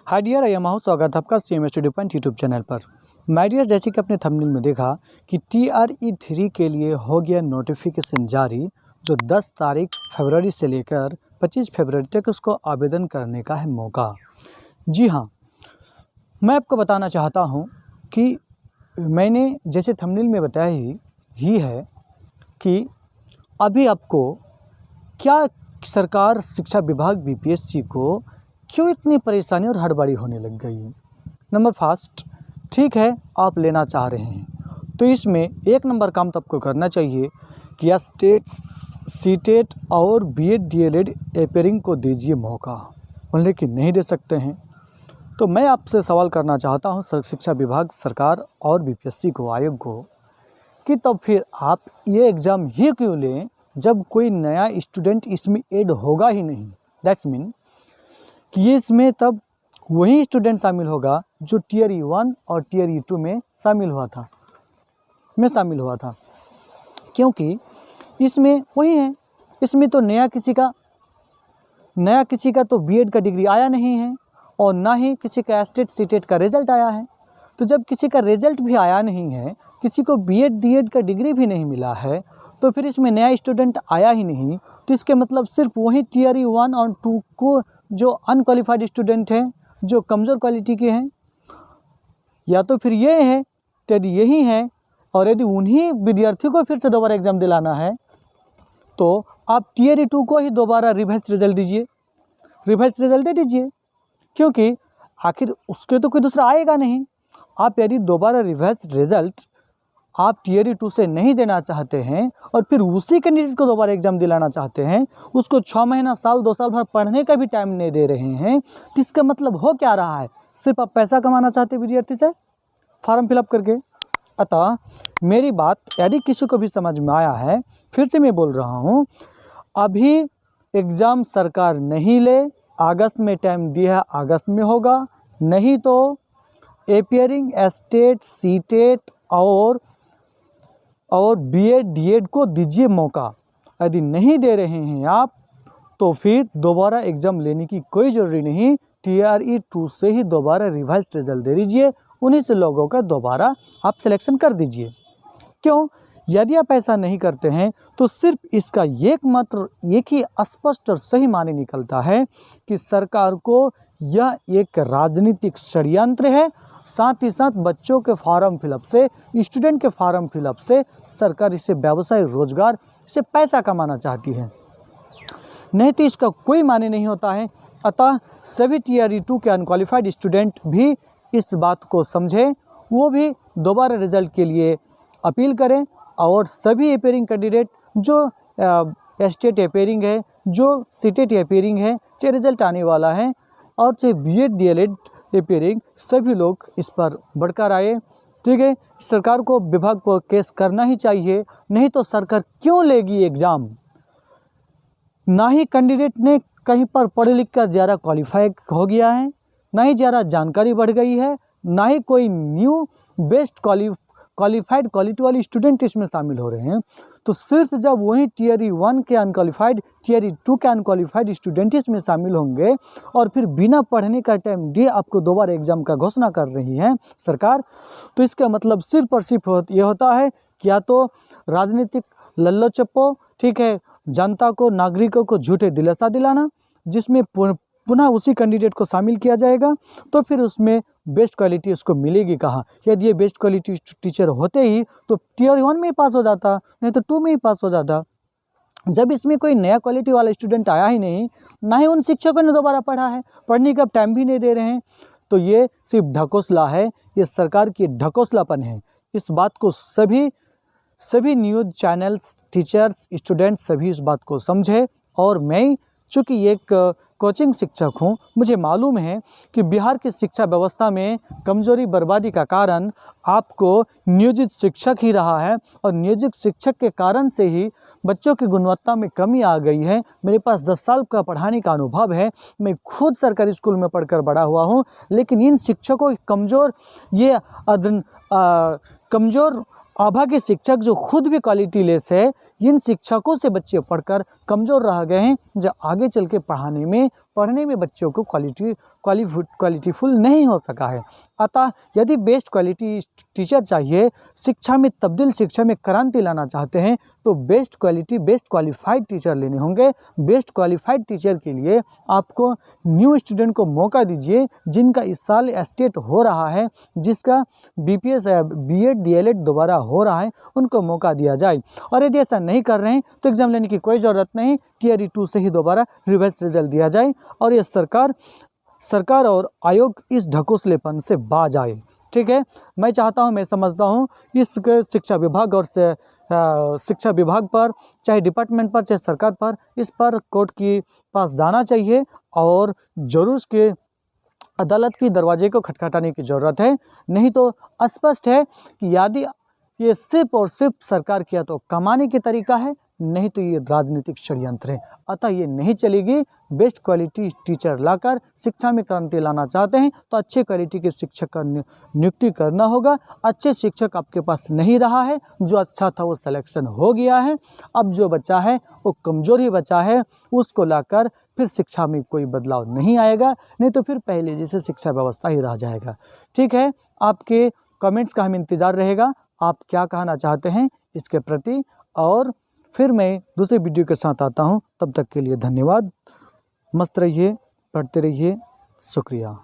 Hi dear, I am how स्वागत है आपका CM study point YouTube channel पर। माय डियर, जैसे कि अपने थंबनेल में देखा कि TRE3 के लिए हो गया नोटिफिकेशन जारी, जो 10 तारीख फरवरी से लेकर 25 फरवरी तक उसको आवेदन करने का है मौका। जी हाँ, मैं आपको बताना चाहता हूँ कि मैंने जैसे थंबनेल में बताया ही है कि अभी आपको क्या सरकार शिक्षा विभाग BPSC को क्यों इतनी परेशानी और हड़बड़ी होने लग गई। नंबर फर्स्ट, ठीक है, आप लेना चाह रहे हैं तो इसमें एक नंबर काम तो आपको करना चाहिए कि स्टेट सीटेट और BEd DLEd अपेयरिंग को दीजिए मौका, लेकिन नहीं दे सकते हैं। तो मैं आपसे सवाल करना चाहता हूं शिक्षा विभाग, सरकार और BPSC को, आयोग को, कि तब फिर आप ये एग्ज़ाम ही क्यों लें जब कोई नया स्टूडेंट इसमें ऐड होगा ही नहीं। दैट्स मीन कि ये इसमें तब वही स्टूडेंट शामिल होगा जो TRE1 और TRE2 में शामिल हुआ था, क्योंकि इसमें वही है। इसमें तो नया किसी का तो BEd का डिग्री आया नहीं है और ना ही किसी का स्टेट सीटेट का रिजल्ट आया है। तो जब किसी का रिजल्ट भी आया नहीं है, किसी को BEd DEd का डिग्री भी नहीं मिला है, तो फिर इसमें नया स्टूडेंट आया ही नहीं, तो इसके मतलब सिर्फ वही TRE1 और 2 को जो अनक्वालिफाइड स्टूडेंट हैं, जो कमज़ोर क्वालिटी के हैं, या तो फिर ये है, यदि यही है और यदि उन्हीं विद्यार्थियों को फिर से दोबारा एग्ज़ाम दिलाना है तो आप TRE2 को ही दोबारा रिवाइज रिजल्ट दे दीजिए, क्योंकि आखिर उसके तो कोई दूसरा आएगा नहीं। आप यदि दोबारा रिवाइज रिजल्ट आप TRE2 से नहीं देना चाहते हैं और फिर उसी कैंडिडेट को दोबारा एग्ज़ाम दिलाना चाहते हैं, उसको 6 महीना, साल, 2 साल भर पढ़ने का भी टाइम नहीं दे रहे हैं, तो इसका मतलब हो क्या रहा है? सिर्फ आप पैसा कमाना चाहते हैं विद्यार्थी से फॉर्म फिलअप करके। अतः मेरी बात यदि किसी को भी समझ में आया है, फिर से मैं बोल रहा हूँ, अभी एग्ज़ाम सरकार नहीं ले, अगस्त में टाइम दिया है, अगस्त में होगा, नहीं तो अपेयरिंग स्टेट सीटेट और BEd DEd को दीजिए मौका। यदि नहीं दे रहे हैं आप तो फिर दोबारा एग्ज़ाम लेने की कोई ज़रूरी नहीं, TRE2 से ही दोबारा रिवाइज रिजल्ट दे दीजिए, उन्हीं से लोगों का दोबारा आप सिलेक्शन कर दीजिए। क्यों? यदि आप ऐसा नहीं करते हैं तो सिर्फ इसका एक ही स्पष्ट और सही माने निकलता है कि सरकार को यह एक राजनीतिक षड्यंत्र है, साथ ही साथ बच्चों के फॉर्म फिलअप से, स्टूडेंट के फॉर्म फिलअप से सरकार इसे व्यवसाय, रोजगार, इसे पैसा कमाना चाहती है, नहीं तो इसका कोई माने नहीं होता है। अतः सभी TRE2 के अनक्वालिफाइड स्टूडेंट भी इस बात को समझें, वो भी दोबारा रिजल्ट के लिए अपील करें, और सभी अपेयरिंग कैंडिडेट जो स्टेट अपेयरिंग है, जो सीटेट अपेयरिंग है, चाहे रिजल्ट आने वाला है, और चाहे BEd DLEd अपेयरिंग, सभी लोग इस पर बढ़कर आए। ठीक है, सरकार को, विभाग को केस करना ही चाहिए, नहीं तो सरकार क्यों लेगी एग्ज़ाम? ना ही कैंडिडेट ने कहीं पर पढ़ लिख कर ज़्यादा क्वालिफाई हो गया है, ना ही ज़्यादा जानकारी बढ़ गई है, ना ही कोई न्यू बेस्ट क्वालिफाइड क्वालिटी वाली स्टूडेंट इसमें शामिल हो रहे हैं। तो सिर्फ जब वही TRE1 के अनक्वालिफाइड, TRE2 के अनक्वालिफाइड स्टूडेंट इसमें शामिल होंगे और फिर बिना पढ़ने का टाइम दिए आपको दोबारा एग्ज़ाम का घोषणा कर रही है सरकार, तो इसका मतलब सिर्फ और सिर्फ ये होता है कि या तो राजनीतिक लल्लो चप्पो, ठीक है, जनता को, नागरिकों को झूठे दिलासा दिलाना, जिसमें पुनः उसी कैंडिडेट को शामिल किया जाएगा, तो फिर उसमें बेस्ट क्वालिटी उसको मिलेगी कहाँ? यदि ये बेस्ट क्वालिटी टीचर होते ही तो TRE1 में ही पास हो जाता, नहीं तो 2 में ही पास हो जाता। जब इसमें कोई नया क्वालिटी वाला स्टूडेंट आया ही नहीं, ना ही उन शिक्षकों ने दोबारा पढ़ा है, पढ़ने का टाइम भी नहीं दे रहे हैं, तो ये सिर्फ ढकोसला है, ये सरकार की ढकोसलापन है। इस बात को सभी न्यूज़ चैनल्स, टीचर्स, स्टूडेंट्स सभी इस बात को समझे। और मैं चूँकि एक कोचिंग शिक्षक हूँ, मुझे मालूम है कि बिहार की शिक्षा व्यवस्था में कमजोरी, बर्बादी का कारण आपको नियोजित शिक्षक ही रहा है, और नियोजित शिक्षक के कारण से ही बच्चों की गुणवत्ता में कमी आ गई है। मेरे पास 10 साल का पढ़ाने का अनुभव है, मैं खुद सरकारी स्कूल में पढ़कर बड़ा हुआ हूँ, लेकिन इन शिक्षकों की कमज़ोर अभागे शिक्षक जो खुद भी क्वालिटी लेस है, इन शिक्षकों से बच्चे पढ़कर कमज़ोर रह गए हैं, जो आगे चल के पढ़ाने में पढ़ने में बच्चों को क्वालिटीफुल नहीं हो सका है। अतः यदि बेस्ट क्वालिटी टीचर चाहिए, शिक्षा में तब्दील, शिक्षा में क्रांति लाना चाहते हैं, तो बेस्ट क्वालिफाइड टीचर लेने होंगे। बेस्ट क्वालिफाइड टीचर के लिए आपको न्यू स्टूडेंट को मौका दीजिए, जिनका इस साल एस्टेट हो रहा है, जिसका BPS B.Ed DLED दोबारा हो रहा है, उनको मौका दिया जाए। और यदि ऐसा नहीं कर रहे हैं तो एग्ज़ाम लेने की कोई ज़रूरत नहीं, TRE 2 से ही दोबारा रिवाइज रिजल्ट दिया जाए और ये सरकार और आयोग इस ढकोसलेपन से बाज आए। ठीक है, मैं चाहता हूँ, मैं समझता हूँ इस शिक्षा विभाग और शिक्षा विभाग पर, चाहे डिपार्टमेंट पर, चाहे सरकार पर, इस पर कोर्ट के पास जाना चाहिए और ज़रूर इसके अदालत की दरवाजे को खटखटाने की ज़रूरत है। नहीं तो स्पष्ट है कि यदि ये सिर्फ और सिर्फ सरकार किया तो कमाने की तरीका है, नहीं तो ये राजनीतिक षड्यंत्र है। अतः ये नहीं चलेगी। बेस्ट क्वालिटी टीचर लाकर शिक्षा में क्रांति लाना चाहते हैं तो अच्छे क्वालिटी के शिक्षक का नियुक्ति करना होगा। अच्छे शिक्षक आपके पास नहीं रहा है, जो अच्छा था वो सिलेक्शन हो गया है, अब जो बचा है वो कमज़ोर ही बचा है, उसको लाकर फिर शिक्षा में कोई बदलाव नहीं आएगा, नहीं तो फिर पहले जैसे शिक्षा व्यवस्था ही रह जाएगा। ठीक है, आपके कमेंट्स का हम इंतज़ार रहेगा, आप क्या कहना चाहते हैं इसके प्रति, और फिर मैं दूसरे वीडियो के साथ आता हूं। तब तक के लिए धन्यवाद। मस्त रहिए, पढ़ते रहिए, शुक्रिया।